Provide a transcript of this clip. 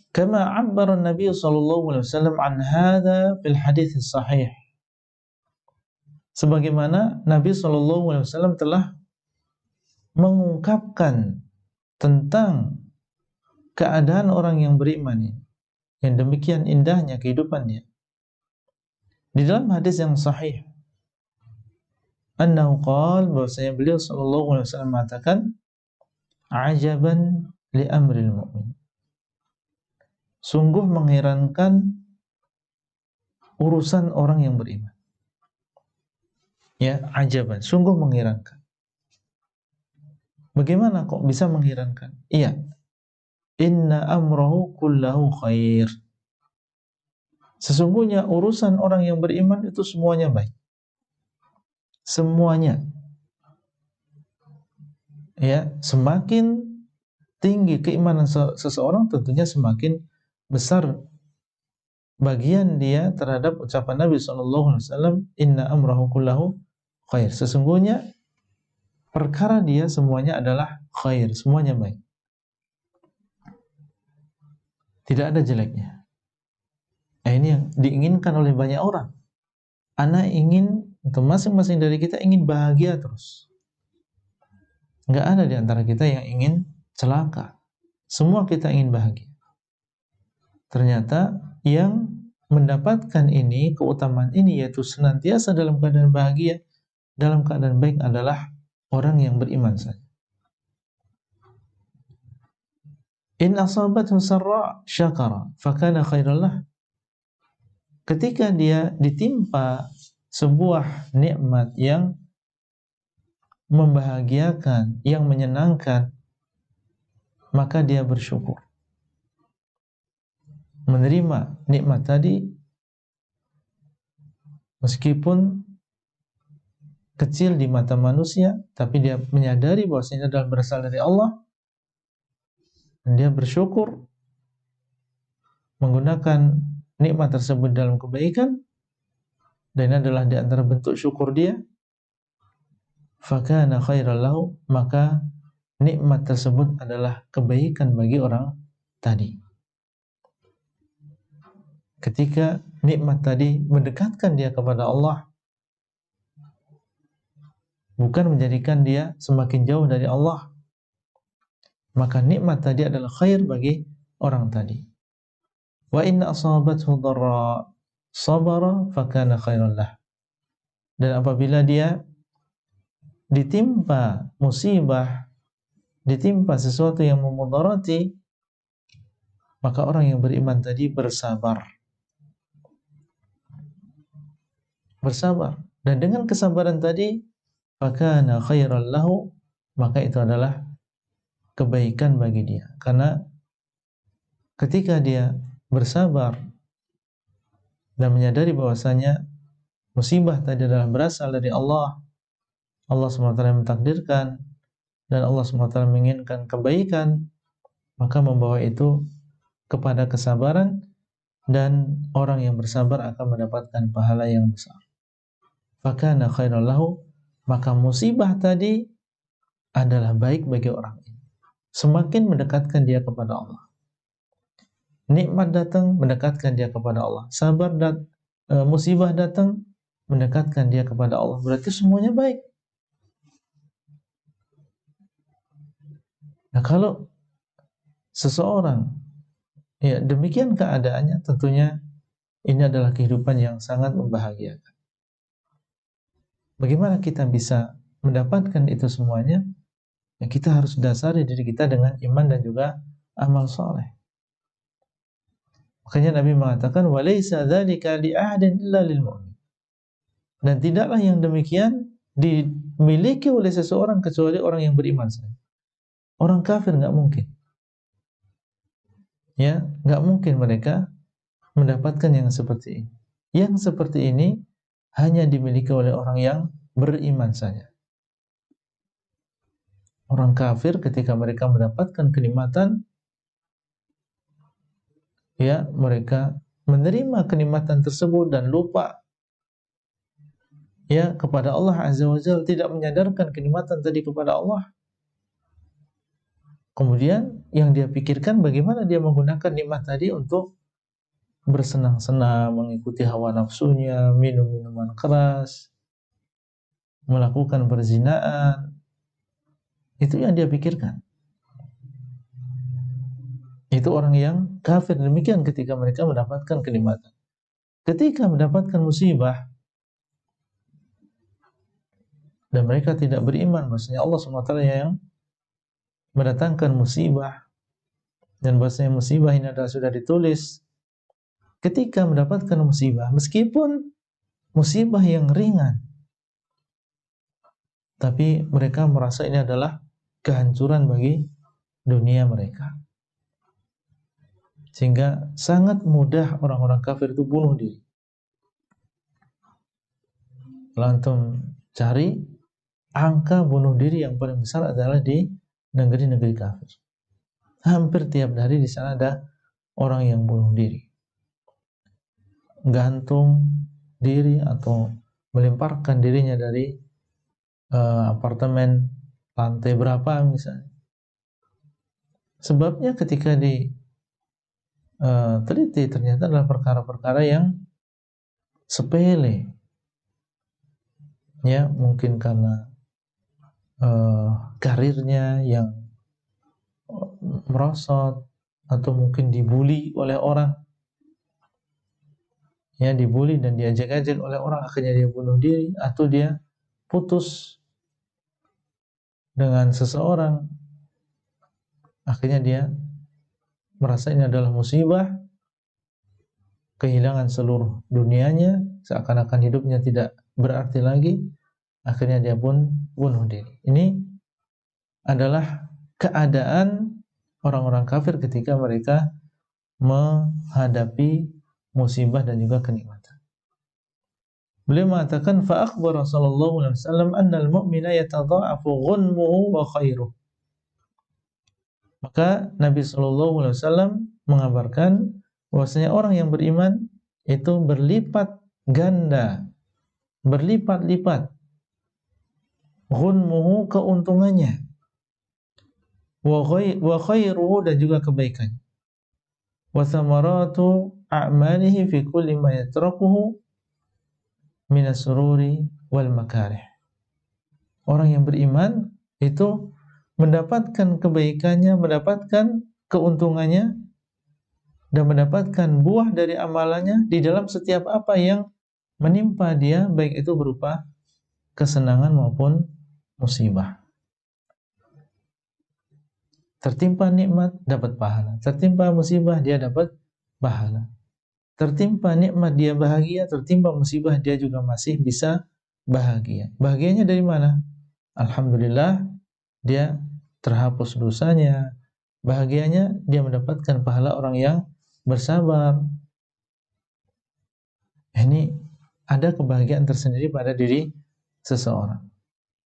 Kama 'abbara Nabi sallallahu alaihi wasallam an hadza fil hadits sahih. Sebagaimana Nabi sallallahu alaihi wasallam telah mengungkapkan tentang keadaan orang yang beriman ini, yang demikian indahnya kehidupannya. Di dalam hadis yang sahih, annahu qala, bahwasanya beliau sallallahu alaihi wasallam mengatakan, ajaban li amril mu'min. Sungguh mengherankan urusan orang yang beriman. Ya, ajaban, sungguh mengherankan. Bagaimana kok bisa mengherankan? Iya. Inna amrahu kullahu khair. Sesungguhnya urusan orang yang beriman itu semuanya baik. Semuanya. Ya, semakin tinggi keimanan seseorang, tentunya semakin besar bagian dia terhadap ucapan Nabi SAW, inna amrahu kullahu khair. Sesungguhnya perkara dia semuanya adalah khair, semuanya baik. Tidak ada jeleknya. Ini yang diinginkan oleh banyak orang. Ana ingin, atau masing-masing dari kita ingin bahagia terus. Nggak ada di antara kita yang ingin celaka. Semua kita ingin bahagia. Ternyata yang mendapatkan ini, keutamaan ini, yaitu senantiasa dalam keadaan bahagia, dalam keadaan baik, adalah orang yang beriman saja. In asabathu sarra syakara fakana khairan lah. Ketika dia ditimpa sebuah nikmat yang membahagiakan, yang menyenangkan, maka dia bersyukur. Menerima nikmat tadi meskipun kecil di mata manusia, tapi dia menyadari bahwasanya adalah berasal dari Allah, dan dia bersyukur menggunakan nikmat tersebut dalam kebaikan, dan ini adalah di antara bentuk syukur dia. Fakana khairan lahu, maka nikmat tersebut adalah kebaikan bagi orang tadi. Ketika nikmat tadi mendekatkan dia kepada Allah, bukan menjadikan dia semakin jauh dari Allah, maka nikmat tadi adalah khair bagi orang tadi. Wa inna asabathu dharra sabara fakana khairan lah. Dan apabila dia ditimpa musibah, ditimpa sesuatu yang memudarati, maka orang yang beriman tadi bersabar. Dan dengan kesabaran tadi, fakana khairan lahu, maka itu adalah kebaikan bagi dia. Karena ketika dia bersabar dan menyadari bahwasanya musibah tadi adalah berasal dari Allah, Allah SWT mentakdirkan, dan Allah SWT menginginkan kebaikan, maka membawa itu kepada kesabaran, dan orang yang bersabar akan mendapatkan pahala yang besar. Fakana khairan lahu, maka musibah tadi adalah baik bagi orang ini. Semakin mendekatkan dia kepada Allah. Nikmat datang, mendekatkan dia kepada Allah. Musibah datang, mendekatkan dia kepada Allah. Berarti semuanya baik. Nah, kalau seseorang demikian keadaannya, tentunya ini adalah kehidupan yang sangat membahagiakan. Bagaimana kita bisa mendapatkan itu semuanya? Ya, kita harus dasari diri kita dengan iman dan juga amal soleh. Makanya Nabi mengatakan, walaysa dzalika li ahadin illa lil mu'min. Dan tidaklah yang demikian dimiliki oleh seseorang kecuali orang yang beriman saja. Orang kafir nggak mungkin. Ya, nggak mungkin mereka mendapatkan yang seperti ini. Yang seperti ini hanya dimiliki oleh orang yang beriman saja. Orang kafir ketika mereka mendapatkan kenikmatan, ya, mereka menerima kenikmatan tersebut dan lupa ya kepada Allah Azza wa Jalla, tidak menyadarkan kenikmatan tadi kepada Allah. Kemudian yang dia pikirkan bagaimana dia menggunakan nikmat tadi untuk bersenang-senang, mengikuti hawa nafsunya, minum minuman keras, melakukan perzinaan. Itu yang dia pikirkan. Itu orang yang kafir. Demikian ketika mereka mendapatkan kenikmatan. Ketika mendapatkan musibah dan mereka tidak beriman, maksudnya Allah SWT yang mendatangkan musibah, dan bahasanya musibah ini adalah sudah ditulis. Ketika mendapatkan musibah, meskipun musibah yang ringan, tapi mereka merasa ini adalah kehancuran bagi dunia mereka, sehingga sangat mudah orang-orang kafir itu bunuh diri. Kalau antum cari, angka bunuh diri yang paling besar adalah di negeri-negeri kafir. Hampir tiap hari di sana ada orang yang bunuh diri, gantung diri atau melemparkan dirinya dari apartemen lantai berapa misalnya. Sebabnya ketika teliti ternyata adalah perkara-perkara yang sepele, ya mungkin karena karirnya yang merosot, atau mungkin dibully oleh orang, ya dibully dan diajak-ajak oleh orang, akhirnya dia bunuh diri, atau dia putus dengan seseorang, akhirnya dia merasa ini adalah musibah, kehilangan seluruh dunianya, seakan-akan hidupnya tidak berarti lagi, akhirnya dia pun bunuh diri. Ini adalah keadaan orang-orang kafir ketika mereka menghadapi musibah dan juga kenikmatan. Beliau mengatakan, fa akhbara sallallahu alaihi wasallam anna al-mu'mina yatadha'afu ghunmuhu wa khairuhu. Maka Nabi sallallahu alaihi wasallam mengabarkan bahwasanya orang yang beriman itu berlipat ganda, berlipat-lipat ghunmuhu, keuntungannya, wa khairuhu, dan juga kebaikan, wa thamaratu a'malihi fi kulli ma yatrakuhu minas sururi wal makarih. Orang yang beriman itu mendapatkan kebaikannya, mendapatkan keuntungannya, dan mendapatkan buah dari amalannya di dalam setiap apa yang menimpa dia, baik itu berupa kesenangan maupun musibah. Tertimpa nikmat dapat pahala, tertimpa musibah dia dapat pahala. Tertimpa nikmat dia bahagia, tertimpa musibah dia juga masih bisa bahagia. Bahagianya dari mana? Alhamdulillah dia terhapus dosanya. Bahagianya dia mendapatkan pahala orang yang bersabar. Ini ada kebahagiaan tersendiri pada diri seseorang.